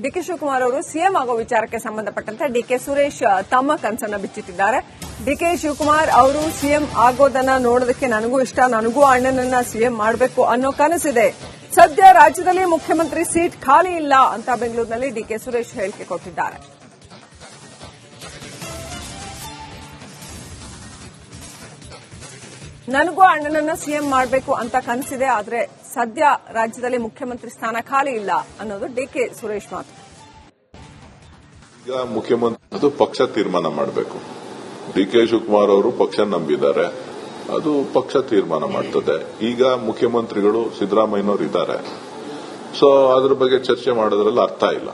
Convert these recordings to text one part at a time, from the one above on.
DK Shivakumar ಅವರು CM ಆಗೋ ವಿಚಾರಕ್ಕೆ ಸಂಬಂಧಪಟ್ಟಂತೆ ಡಿಕೆ ಸುರೇಶ್ ತಮ್ಮ ಕನಸನ್ನ ಬಿಚ್ಚಿಟ್ಟಿದ್ದಾರೆ. ಡಿಕೆ ಶಿವಕುಮಾರ್ ಅವರು ಸಿಎಂ ಆಗೋದನ್ನ ನೋಡೋದಕ್ಕೆ ನನಗೂ ಇಷ್ಟ, ನನಗೂ ಅಣ್ಣನನ್ನ ಸಿಎಂ ಮಾಡಬೇಕು ಅನ್ನೋ ಕನಸಿದೆ. ಸದ್ಯ ರಾಜ್ಯದಲ್ಲಿ ಮುಖ್ಯಮಂತ್ರಿ ಸೀಟ್ ಖಾಲಿ ಇಲ್ಲ ಅಂತ ಬೆಂಗಳೂರಿನಲ್ಲಿ ಡಿಕೆ ಸುರೇಶ್ ಹೇಳಿಕೆ ಕೊಟ್ಟಿದ್ದಾರೆ. ನನಗೂ ಅಣ್ಣನನ್ನ ಸಿಎಂ ಮಾಡಬೇಕು ಅಂತ ಕನಸಿದೆ, ಆದ್ರೆ ಸದ್ಯ ರಾಜ್ಯದಲ್ಲಿ ಮುಖ್ಯಮಂತ್ರಿ ಸ್ಥಾನ ಖಾಲಿ ಇಲ್ಲ ಅನ್ನೋದು ಡಿಕೆ ಸುರೇಶ್ ಮಾತು. ಈಗ ಮುಖ್ಯಮಂತ್ರಿ ಅದು ಪಕ್ಷ ತೀರ್ಮಾನ ಮಾಡಬೇಕು. ಡಿಕೆ ಶಿವಕುಮಾರ್ ಅವರು ಪಕ್ಷ ನಂಬಿದ್ದಾರೆ, ಅದು ಪಕ್ಷ ತೀರ್ಮಾನ ಮಾಡ್ತದೆ. ಈಗ ಮುಖ್ಯಮಂತ್ರಿಗಳು ಸಿದ್ದರಾಮಯ್ಯನವರು ಇದ್ದಾರೆ, ಸೊ ಅದ್ರ ಬಗ್ಗೆ ಚರ್ಚೆ ಮಾಡೋದ್ರಲ್ಲಿ ಅರ್ಥ ಇಲ್ಲ.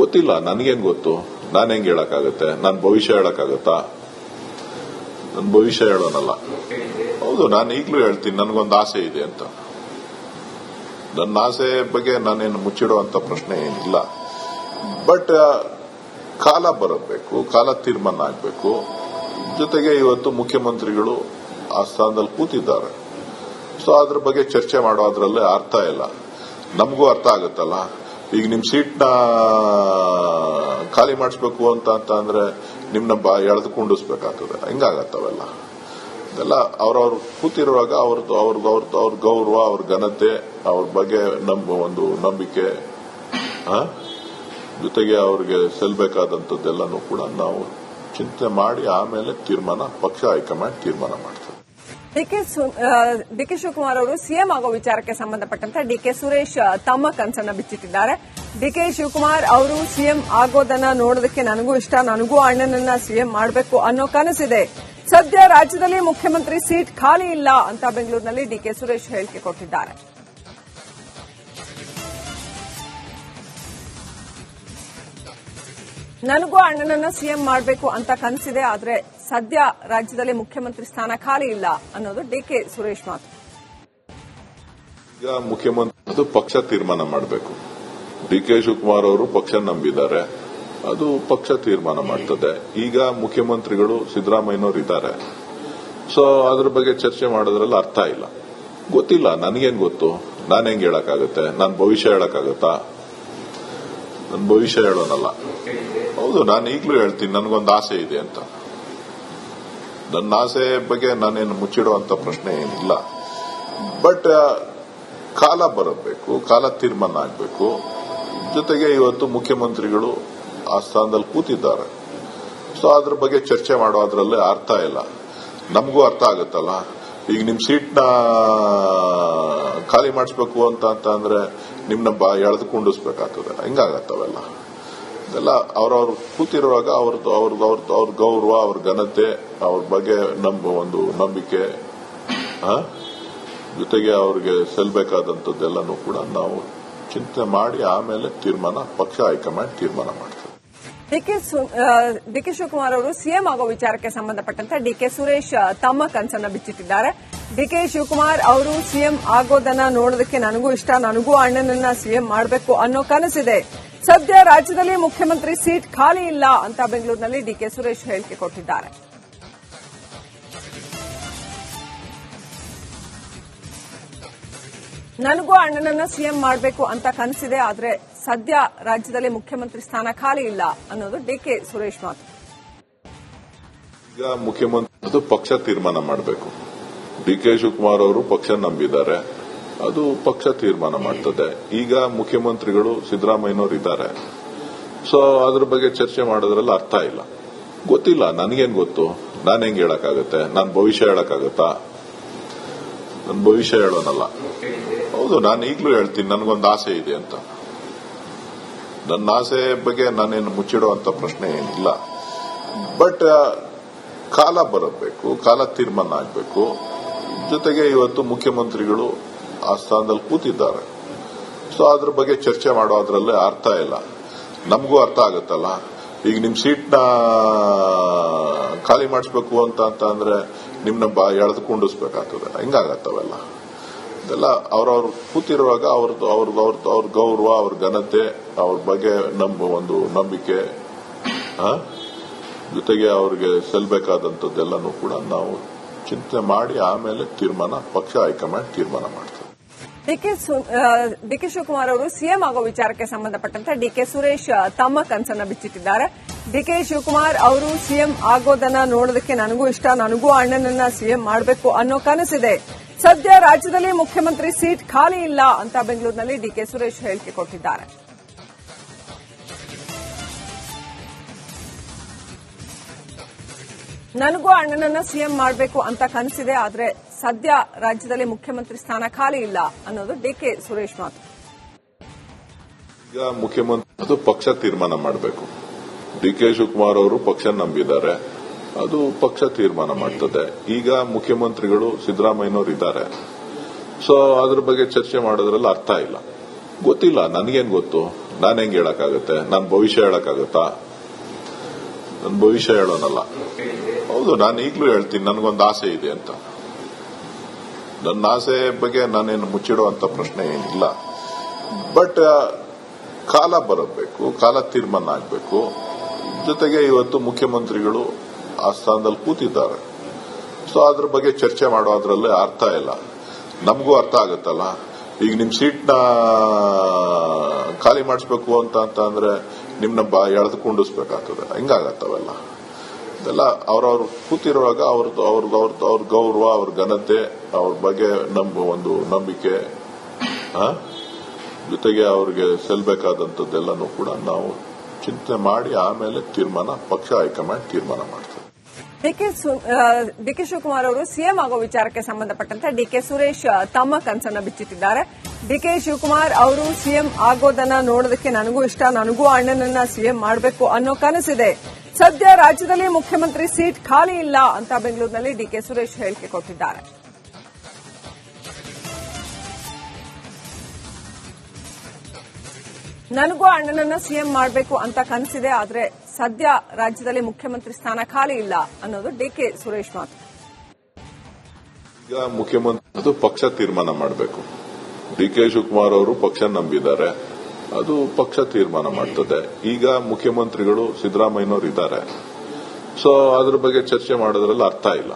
ಗೊತ್ತಿಲ್ಲ, ನನಗೇನ್ ಗೊತ್ತು, ನಾನು ಹೆಂಗ್ ಹೇಳಕ್ಕಾಗತ್ತೆ? ನಾನು ಭವಿಷ್ಯ ಹೇಳಕ್ಕಾಗತ್ತಾ? ನನ್ನ ಭವಿಷ್ಯ ಹೇಳೋನಲ್ಲ. ಹೌದು, ನಾನು ಈಗಲೂ ಹೇಳ್ತೀನಿ, ನನಗೊಂದು ಆಸೆ ಇದೆ ಅಂತ. ನನ್ನ ಆಸೆ ಬಗ್ಗೆ ನಾನೇನು ಮುಚ್ಚಿಡುವಂತ ಪ್ರಶ್ನೆ ಏನಿಲ್ಲ. ಬಟ್ ಕಾಲ ಬರಬೇಕು, ಕಾಲ ತೀರ್ಮಾನ ಆಗಬೇಕು. ಜೊತೆಗೆ ಇವತ್ತು ಮುಖ್ಯಮಂತ್ರಿಗಳು ಆ ಸ್ಥಾನದಲ್ಲಿ ಕೂತಿದ್ದಾರೆ, ಸೊ ಅದ್ರ ಬಗ್ಗೆ ಚರ್ಚೆ ಮಾಡೋದ್ರಲ್ಲೇ ಅರ್ಥ ಇಲ್ಲ. ನಮಗೂ ಅರ್ಥ ಆಗುತ್ತಲ್ಲ. ಈಗ ನಿಮ್ ಸೀಟ್ನ ಖಾಲಿ ಮಾಡಿಸ್ಬೇಕು ಅಂತ ಅಂದ್ರೆ ನಿಮ್ನ ಎಳೆದು ಕುಂಡಿಸ್ಬೇಕಾಗ್ತದೆ. ಹಿಂಗಾಗತ್ತವೆಲ್ಲ ಇದೆಲ್ಲ ಅವ್ರವ್ರು ಕೂತಿರುವಾಗ ಅವ್ರ ಗೌರವ, ಅವ್ರ ಘನತೆ, ಅವ್ರ ಬಗ್ಗೆ ಒಂದು ನಂಬಿಕೆ, ಜೊತೆಗೆ ಅವ್ರಿಗೆ ಸಲ್ಲಬೇಕಾದಂಥದ್ದೆಲ್ಲನೂ ಕೂಡ ನಾವು ಚಿಂತೆ ಮಾಡಿ ಆಮೇಲೆ ಪಕ್ಷ ಹೈಕಮಾಂಡ್ ತೀರ್ಮಾನ ಮಾಡ್ತದೆ. ಡಿಕೆ ಶಿವಕುಮಾರ್ ಅವರು ಸಿಎಂ ಆಗೋ ವಿಚಾರಕ್ಕೆ ಸಂಬಂಧಪಟ್ಟಂತೆ ಡಿಕೆ ಸುರೇಶ್ ತಮ್ಮ ಕನಸನ್ನ ಬಿಚ್ಚಿಟ್ಟಿದ್ದಾರೆ. ಡಿಕೆ ಶಿವಕುಮಾರ್ ಅವರು ಸಿಎಂ ಆಗೋದನ್ನ ನೋಡೋದಕ್ಕೆ ನನಗೂ ಇಷ್ಟ, ನನಗೂ ಅಣ್ಣನನ್ನ ಸಿಎಂ ಮಾಡಬೇಕು ಅನ್ನೋ ಕನಸಿದೆ. ಸದ್ಯ ರಾಜ್ಯದಲ್ಲಿ ಮುಖ್ಯಮಂತ್ರಿ ಸೀಟ್ ಖಾಲಿ ಇಲ್ಲ ಅಂತ ಬೆಂಗಳೂರಿನಲ್ಲಿ ಡಿಕೆ ಸುರೇಶ್ ಹೇಳಿಕೆ ಕೊಟ್ಟಿದ್ದಾರೆ. ನನಗೂ ಅಣ್ಣನನ್ನ ಸಿಎಂ ಮಾಡಬೇಕು ಅಂತ ಕನಸಿದೆ, ಆದ್ರೆ ಸದ್ಯ ರಾಜ್ಯದಲ್ಲಿ ಮುಖ್ಯಮಂತ್ರಿ ಸ್ಥಾನ ಖಾಲಿ ಇಲ್ಲ ಅನ್ನೋದು ಡಿಕೆ ಸುರೇಶ್ ಮಾತು. ಈಗ ಮುಖ್ಯಮಂತ್ರಿ ಅದು ಪಕ್ಷ ತೀರ್ಮಾನ ಮಾಡಬೇಕು. ಡಿಕೆ ಶಿವಕುಮಾರ್ ಅವರು ಪಕ್ಷ ನಂಬಿದ್ದಾರೆ, ಅದು ಪಕ್ಷ ತೀರ್ಮಾನ ಮಾಡ್ತದೆ. ಈಗ ಮುಖ್ಯಮಂತ್ರಿಗಳು ಸಿದ್ದರಾಮಯ್ಯನವರು ಇದ್ದಾರೆ, ಸೊ ಅದ್ರ ಬಗ್ಗೆ ಚರ್ಚೆ ಮಾಡೋದ್ರಲ್ಲಿ ಅರ್ಥ ಇಲ್ಲ. ಗೊತ್ತಿಲ್ಲ, ನನಗೇನ್ ಗೊತ್ತು, ನಾನು ಹೆಂಗ್ ಹೇಳಕ್ಕಾಗತ್ತೆ? ನಾನು ಭವಿಷ್ಯ ಹೇಳಕ್ಕಾಗತ್ತಾ? ನನ್ನ ಭವಿಷ್ಯ ಹೇಳೋನಲ್ಲ. ಹೌದು, ನಾನು ಈಗಲೂ ಹೇಳ್ತೀನಿ, ನನಗೊಂದು ಆಸೆ ಇದೆ ಅಂತ. ನನ್ನ ಆಸೆ ಬಗ್ಗೆ ನಾನೇನು ಮುಚ್ಚಿಡುವಂತ ಪ್ರಶ್ನೆ ಏನಿಲ್ಲ. ಬಟ್ ಕಾಲ ಬರಬೇಕು, ಕಾಲ ತೀರ್ಮಾನ ಆಗಬೇಕು. ಜೊತೆಗೆ ಇವತ್ತು ಮುಖ್ಯಮಂತ್ರಿಗಳು ಆ ಸ್ಥಾನದಲ್ಲಿ ಕೂತಿದ್ದಾರೆ, ಸೊ ಅದ್ರ ಬಗ್ಗೆ ಚರ್ಚೆ ಮಾಡೋದ್ರಲ್ಲೇ ಅರ್ಥ ಇಲ್ಲ. ನಮಗೂ ಅರ್ಥ ಆಗುತ್ತಲ್ಲ. ಈಗ ನಿಮ್ ಸೀಟ್ನ ಖಾಲಿ ಮಾಡಿಸ್ಬೇಕು ಅಂತ ಅಂದ್ರೆ ನಿಮ್ನ ಎಳೆದು ಕುಂಡಿಸ್ಬೇಕಾಗ್ತದೆ. ಹಿಂಗಾಗತ್ತವೆಲ್ಲ ಇದೆಲ್ಲ ಅವ್ರವ್ರು ಕೂತಿರುವಾಗ ಅವ್ರ ಗೌರವ, ಅವ್ರ ಘನತೆ, ಅವ್ರ ಬಗ್ಗೆ ಒಂದು ನಂಬಿಕೆ, ಜೊತೆಗೆ ಅವ್ರಿಗೆ ಸಲ್ಲಬೇಕಾದಂಥದ್ದೆಲ್ಲನೂ ಕೂಡ ನಾವು ಚಿಂತೆ ಮಾಡಿ ಆಮೇಲೆ ಪಕ್ಷ ಹೈಕಮಾಂಡ್ ತೀರ್ಮಾನ ಮಾಡ್ತದೆ. ಡಿಕೆ ಶಿವಕುಮಾರ್ ಅವರು ಸಿಎಂ ಆಗೋ ವಿಚಾರಕ್ಕೆ ಸಂಬಂಧಪಟ್ಟಂತೆ ಡಿಕೆ ಸುರೇಶ್ ತಮ್ಮ ಕನಸನ್ನ ಬಿಚ್ಚಿಟ್ಟಿದ್ದಾರೆ. ಡಿಕೆ ಶಿವಕುಮಾರ್ ಅವರು ಸಿಎಂ ಆಗೋದನ್ನ ನೋಡೋದಕ್ಕೆ ನನಗೂ ಇಷ್ಟ, ನನಗೂ ಅಣ್ಣನನ್ನ ಸಿಎಂ ಮಾಡಬೇಕು ಅನ್ನೋ ಕನಸಿದೆ. ಸದ್ಯ ರಾಜ್ಯದಲ್ಲಿ ಮುಖ್ಯಮಂತ್ರಿ ಸೀಟ್ ಖಾಲಿ ಇಲ್ಲ ಅಂತ ಬೆಂಗಳೂರಿನಲ್ಲಿ ಡಿಕೆ ಸುರೇಶ್ ಹೇಳಿಕೆ ಕೊಟ್ಟಿದ್ದಾರೆ. ನನಗೂ ಅಣ್ಣನನ್ನ ಸಿಎಂ ಮಾಡಬೇಕು ಅಂತ ಕನಸಿದೆ, ಆದ್ರೆ ಸದ್ಯ ರಾಜ್ಯದಲ್ಲಿ ಮುಖ್ಯಮಂತ್ರಿ ಸ್ಥಾನ ಖಾಲಿ ಇಲ್ಲ ಅನ್ನೋದು ಡಿಕೆ ಸುರೇಶ್ ಮಾತು. ಈಗ ಮುಖ್ಯಮಂತ್ರಿ ಅದು ಪಕ್ಷ ತೀರ್ಮಾನ ಮಾಡಬೇಕು. ಡಿಕೆ ಶಿವಕುಮಾರ್ ಅವರು ಪಕ್ಷ ನಂಬಿದ್ದಾರೆ, ಅದು ಪಕ್ಷ ತೀರ್ಮಾನ ಮಾಡ್ತದೆ. ಈಗ ಮುಖ್ಯಮಂತ್ರಿಗಳು ಸಿದ್ದರಾಮಯ್ಯನವರು ಇದ್ದಾರೆ, ಸೊ ಅದ್ರ ಬಗ್ಗೆ ಚರ್ಚೆ ಮಾಡೋದ್ರಲ್ಲಿ ಅರ್ಥ ಇಲ್ಲ. ಗೊತ್ತಿಲ್ಲ, ನನಗೇನ್ ಗೊತ್ತು, ನಾನು ಹೆಂಗ್ ಹೇಳಕ್ಕಾಗತ್ತೆ? ನಾನು ಭವಿಷ್ಯ ಹೇಳಕ್ಕಾಗತ್ತಾ? ನನ್ನ ಭವಿಷ್ಯ ಹೇಳೋನಲ್ಲ. ಹೌದು, ನಾನು ಈಗಲೂ ಹೇಳ್ತೀನಿ, ನನಗೊಂದು ಆಸೆ ಇದೆ ಅಂತ. ನನ್ನ ಆಸೆ ಬಗ್ಗೆ ನಾನೇನು ಮುಚ್ಚಿಡುವಂತ ಪ್ರಶ್ನೆ ಏನಿಲ್ಲ. ಬಟ್ ಕಾಲ ಬರಬೇಕು, ಕಾಲ ತೀರ್ಮಾನ ಆಗಬೇಕು. ಜೊತೆಗೆ ಇವತ್ತು ಮುಖ್ಯಮಂತ್ರಿಗಳು ಆ ಸ್ಥಾನದಲ್ಲಿ ಕೂತಿದ್ದಾರೆ, ಸೊ ಅದ್ರ ಬಗ್ಗೆ ಚರ್ಚೆ ಮಾಡೋದ್ರಲ್ಲೇ ಅರ್ಥ ಇಲ್ಲ. ನಮಗೂ ಅರ್ಥ ಆಗುತ್ತಲ್ಲ. ಈಗ ನಿಮ್ ಸೀಟ್ನ ಖಾಲಿ ಮಾಡಿಸ್ಬೇಕು ಅಂತ ಅಂದ್ರೆ ನಿಮ್ನ ಎಳೆದು ಕುಂಡಿಸ್ಬೇಕಾಗ್ತದೆ. ಹಿಂಗಾಗತ್ತವೆಲ್ಲ ಇದೆಲ್ಲ ಅವ್ರವ್ರು ಕೂತಿರುವಾಗ ಅವ್ರ ಗೌರವ, ಅವ್ರ ಘನತೆ, ಅವ್ರ ಬಗ್ಗೆ ಒಂದು ನಂಬಿಕೆ, ಜೊತೆಗೆ ಅವ್ರಿಗೆ ಸಲ್ಲಬೇಕಾದಂಥದ್ದೆಲ್ಲನೂ ಕೂಡ ನಾವು ಚಿಂತೆ ಮಾಡಿ ಆಮೇಲೆ ಪಕ್ಷ ಹೈಕಮಾಂಡ್ ತೀರ್ಮಾನ ಮಾಡ್ತದೆ. ಡಿಕೆ ಶಿವಕುಮಾರ್ ಅವರು ಸಿಎಂ ಆಗೋ ವಿಚಾರಕ್ಕೆ ಸಂಬಂಧಪಟ್ಟಂತೆ ಡಿಕೆ ಸುರೇಶ್ ತಮ್ಮ ಕನಸನ್ನ ಬಿಚ್ಚಿಟ್ಟಿದ್ದಾರೆ. ಡಿಕೆ ಶಿವಕುಮಾರ್ ಅವರು ಸಿಎಂ ಆಗೋದನ್ನ ನೋಡೋದಕ್ಕೆ ನನಗೂ ಇಷ್ಟ, ನನಗೂ ಅಣ್ಣನನ್ನ ಸಿಎಂ ಮಾಡಬೇಕು ಅನ್ನೋ ಕನಸಿದೆ. ಸದ್ಯ ರಾಜ್ಯದಲ್ಲಿ ಮುಖ್ಯಮಂತ್ರಿ ಸೀಟ್ ಖಾಲಿ ಇಲ್ಲ ಅಂತ ಬೆಂಗಳೂರಿನಲ್ಲಿ ಡಿಕೆ ಸುರೇಶ್ ಹೇಳಿಕೆ ಕೊಟ್ಟಿದ್ದಾರೆ. ನನಗೂ ಅಣ್ಣನನ್ನ ಸಿಎಂ ಮಾಡಬೇಕು ಅಂತ ಕನಸಿದೆ, ಆದ್ರೆ ಸದ್ಯ ರಾಜ್ಯದಲ್ಲಿ ಮುಖ್ಯಮಂತ್ರಿ ಸ್ಥಾನ ಖಾಲಿ ಇಲ್ಲ ಅನ್ನೋದು ಡಿಕೆ ಸುರೇಶ್ ಮಾತು. ಈಗ ಮುಖ್ಯಮಂತ್ರಿ ಅದು ಪಕ್ಷ ತೀರ್ಮಾನ ಮಾಡಬೇಕು. ಡಿಕೆ ಶಿವಕುಮಾರ್ ಅವರು ಪಕ್ಷ ನಂಬಿದ್ದಾರೆ, ಅದು ಪಕ್ಷ ತೀರ್ಮಾನ ಮಾಡ್ತದೆ. ಈಗ ಮುಖ್ಯಮಂತ್ರಿಗಳು ಸಿದ್ದರಾಮಯ್ಯನವರು ಇದ್ದಾರೆ, ಸೊ ಅದ್ರ ಬಗ್ಗೆ ಚರ್ಚೆ ಮಾಡೋದ್ರಲ್ಲಿ ಅರ್ಥ ಇಲ್ಲ. ಗೊತ್ತಿಲ್ಲ, ನನಗೇನ್ ಗೊತ್ತು, ನಾನು ಹೆಂಗ್ ಹೇಳಕ್ಕಾಗತ್ತೆ? ನಾನು ಭವಿಷ್ಯ ಹೇಳಕ್ಕಾಗತ್ತಾ? ನನ್ನ ಭವಿಷ್ಯ ಹೇಳೋನಲ್ಲ. ಹೌದು, ನಾನು ಈಗಲೂ ಹೇಳ್ತೀನಿ, ನನಗೊಂದು ಆಸೆ ಇದೆ ಅಂತ. ನನ್ನ ಆಸೆ ಬಗ್ಗೆ ನಾನೇನು ಮುಚ್ಚಿಡುವಂತ ಪ್ರಶ್ನೆ ಏನಿಲ್ಲ. ಬಟ್ ಕಾಲ ಬರಬೇಕು, ಕಾಲ ತೀರ್ಮಾನ ಆಗಬೇಕು. ಜೊತೆಗೆ ಇವತ್ತು ಮುಖ್ಯಮಂತ್ರಿಗಳು ಆ ಸ್ಥಾನದಲ್ಲಿ ಕೂತಿದ್ದಾರೆ, ಸೊ ಅದ್ರ ಬಗ್ಗೆ ಚರ್ಚೆ ಮಾಡೋದ್ರಲ್ಲಿ ಅರ್ಥ ಇಲ್ಲ. ನಮಗೂ ಅರ್ಥ ಆಗುತ್ತಲ್ಲ, ಈಗ ನಿಮ್ ಸೀಟ್ನ ಖಾಲಿ ಮಾಡಿಸ್ಬೇಕು ಅಂತ ಅಂದ್ರೆ ನಿಮ್ನ ಎಳೆದು ಕುಂಡಿಸ್ಬೇಕಾಗ್ತದೆ. ಹಿಂಗಾಗತ್ತವೆಲ್ಲ ಇದೆಲ್ಲ ಅವ್ರವ್ರು ಕೂತಿರುವಾಗ ಅವ್ರ ಗೌರವ, ಅವ್ರ ಘನತೆ, ಅವ್ರ ಬಗ್ಗೆ ಒಂದು ನಂಬಿಕೆ, ಜೊತೆಗೆ ಅವ್ರಿಗೆ ಸಲ್ಲಬೇಕಾದಂಥದ್ದೆಲ್ಲನೂ ಕೂಡ ನಾವು ಚಿಂತನೆ ಮಾಡಿ ಆಮೇಲೆ ಪಕ್ಷ ಹೈಕಮಾಂಡ್ ತೀರ್ಮಾನ ಮಾಡ್ತದೆ. ಡಿಕೆ ಶಿವಕುಮಾರ್ ಅವರು ಸಿಎಂ ಆಗೋ ವಿಚಾರಕ್ಕೆ ಸಂಬಂಧಪಟ್ಟಂತೆ ಡಿಕೆ ಸುರೇಶ್ ತಮ್ಮ ಕನಸನ್ನ ಬಿಚ್ಚಿಟ್ಟಿದ್ದಾರೆ. ಡಿಕೆ ಶಿವಕುಮಾರ್ ಅವರು ಸಿಎಂ ಆಗೋದನ್ನ ನೋಡೋದಕ್ಕೆ ನನಗೂ ಇಷ್ಟ, ನನಗೂ ಅಣ್ಣನನ್ನ ಸಿಎಂ ಮಾಡಬೇಕು ಅನ್ನೋ ಕನಸಿದೆ. ಸದ್ಯ ರಾಜ್ಯದಲ್ಲಿ ಮುಖ್ಯಮಂತ್ರಿ ಸೀಟ್ ಖಾಲಿ ಇಲ್ಲ ಅಂತ ಬೆಂಗಳೂರಿನಲ್ಲಿ ಡಿಕೆ ಸುರೇಶ್ ಹೇಳಿಕೆ ಕೊಟ್ಟಿದ್ದಾರೆ. ನನಗೂ ಅಣ್ಣನನ್ನ ಸಿಎಂ ಮಾಡಬೇಕು ಅಂತ ಕನಸಿದೆ, ಆದ್ರೆ ಸದ್ಯ ರಾಜ್ಯದಲ್ಲಿ ಮುಖ್ಯಮಂತ್ರಿ ಸ್ಥಾನ ಖಾಲಿ ಇಲ್ಲ ಅನ್ನೋದು ಡಿಕೆ ಸುರೇಶ್ ಮಾತು. ಈಗ ಮುಖ್ಯಮಂತ್ರಿ ಅದು ಪಕ್ಷ ತೀರ್ಮಾನ ಮಾಡಬೇಕು. ಡಿಕೆ ಶಿವಕುಮಾರ್ ಅವರು ಪಕ್ಷ ನಂಬಿದ್ದಾರೆ, ಅದು ಪಕ್ಷ ತೀರ್ಮಾನ ಮಾಡ್ತದೆ. ಈಗ ಮುಖ್ಯಮಂತ್ರಿಗಳು ಸಿದ್ದರಾಮಯ್ಯನವರು ಇದ್ದಾರೆ, ಸೊ ಅದ್ರ ಬಗ್ಗೆ ಚರ್ಚೆ ಮಾಡೋದ್ರಲ್ಲಿ ಅರ್ಥ ಇಲ್ಲ.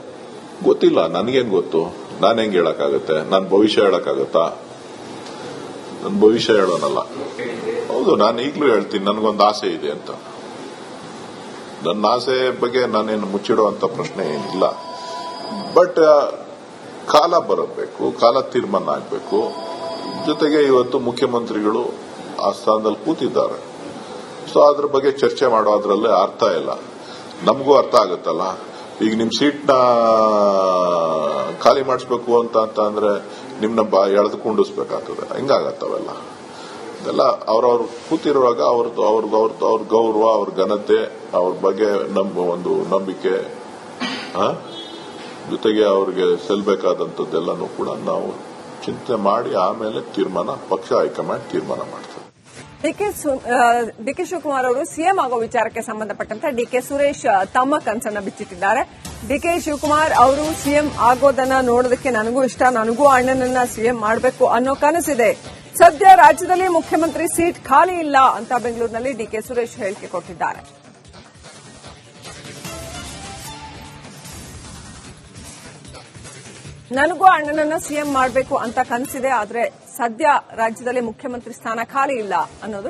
ಗೊತ್ತಿಲ್ಲ, ನನಗೇನ್ ಗೊತ್ತು, ನಾನು ಹೆಂಗ್ ಹೇಳಕ್ಕಾಗತ್ತೆ? ನಾನು ಭವಿಷ್ಯ ಹೇಳಕ್ಕಾಗತ್ತಾ? ನನ್ನ ಭವಿಷ್ಯ ಹೇಳೋನಲ್ಲ. ಹೌದು, ನಾನು ಈಗಲೂ ಹೇಳ್ತೀನಿ, ನನಗೊಂದು ಆಸೆ ಇದೆ ಅಂತ. ನನ್ನ ಆಸೆ ಬಗ್ಗೆ ನಾನೇನು ಮುಚ್ಚಿಡುವಂತ ಪ್ರಶ್ನೆ ಏನಿಲ್ಲ. ಬಟ್ ಕಾಲ ಬರಬೇಕು, ಕಾಲ ತೀರ್ಮಾನ ಆಗಬೇಕು. ಜೊತೆಗೆ ಇವತ್ತು ಮುಖ್ಯಮಂತ್ರಿಗಳು ಆ ಸ್ಥಾನದಲ್ಲಿ ಕೂತಿದ್ದಾರೆ, ಸೊ ಅದ್ರ ಬಗ್ಗೆ ಚರ್ಚೆ ಮಾಡೋದ್ರಲ್ಲಿ ಅರ್ಥ ಇಲ್ಲ. ನಮಗೂ ಅರ್ಥ ಆಗುತ್ತಲ್ಲ, ಈಗ ನಿಮ್ ಸೀಟ್ನ ಖಾಲಿ ಮಾಡಿಸ್ಬೇಕು ಅಂತ ಅಂದ್ರೆ ನಿಮ್ನ ಎಳೆದು ಕುಂಡಿಸ್ಬೇಕಾಗ್ತದೆ. ಹಿಂಗಾಗತ್ತವೆಲ್ಲ ಇದೆಲ್ಲ ಅವ್ರವ್ರು ಕೂತಿರುವಾಗ ಅವ್ರ ಗೌರವ, ಅವ್ರ ಘನತೆ, ಅವ್ರ ಬಗ್ಗೆ ಒಂದು ನಂಬಿಕೆ, ಜೊತೆಗೆ ಅವ್ರಿಗೆ ಸಲ್ಲಬೇಕಾದಂಥದ್ದೆಲ್ಲನೂ ಕೂಡ ನಾವು ಚಿಂತನೆ ಮಾಡಿ ಆಮೇಲೆ ಪಕ್ಷ ಹೈಕಮಾಂಡ್ ತೀರ್ಮಾನ ಮಾಡ್ತದೆ. ಡಿಕೆ ಶಿವಕುಮಾರ್ ಅವರು ಸಿಎಂ ಆಗೋ ವಿಚಾರಕ್ಕೆ ಸಂಬಂಧಪಟ್ಟಂತೆ ಡಿಕೆ ಸುರೇಶ್ ತಮ್ಮ ಕನಸನ್ನ ಬಿಚ್ಚಿಟ್ಟಿದ್ದಾರೆ. ಡಿಕೆ ಶಿವಕುಮಾರ್ ಅವರು ಸಿಎಂ ಆಗೋದನ್ನ ನೋಡೋದಕ್ಕೆ ನನಗೂ ಇಷ್ಟ, ನನಗೂ ಅಣ್ಣನನ್ನ ಸಿಎಂ ಮಾಡಬೇಕು ಅನ್ನೋ ಕನಸಿದೆ. ಸದ್ಯ ರಾಜ್ಯದಲ್ಲಿ ಮುಖ್ಯಮಂತ್ರಿ ಸೀಟ್ ಖಾಲಿ ಇಲ್ಲ ಅಂತ ಬೆಂಗಳೂರಿನಲ್ಲಿ ಡಿಕೆ ಸುರೇಶ್ ಹೇಳಿಕೆ ಕೊಟ್ಟಿದ್ದಾರೆ. ನನಗೂ ಅಣ್ಣನನ್ನ ಸಿಎಂ ಮಾಡಬೇಕು ಅಂತ ಕನಸಿದೆ, ಆದ್ರೆ ಸದ್ಯ ರಾಜ್ಯದಲ್ಲಿ ಮುಖ್ಯಮಂತ್ರಿ ಸ್ಥಾನ ಖಾಲಿ ಇಲ್ಲ ಅನ್ನೋದು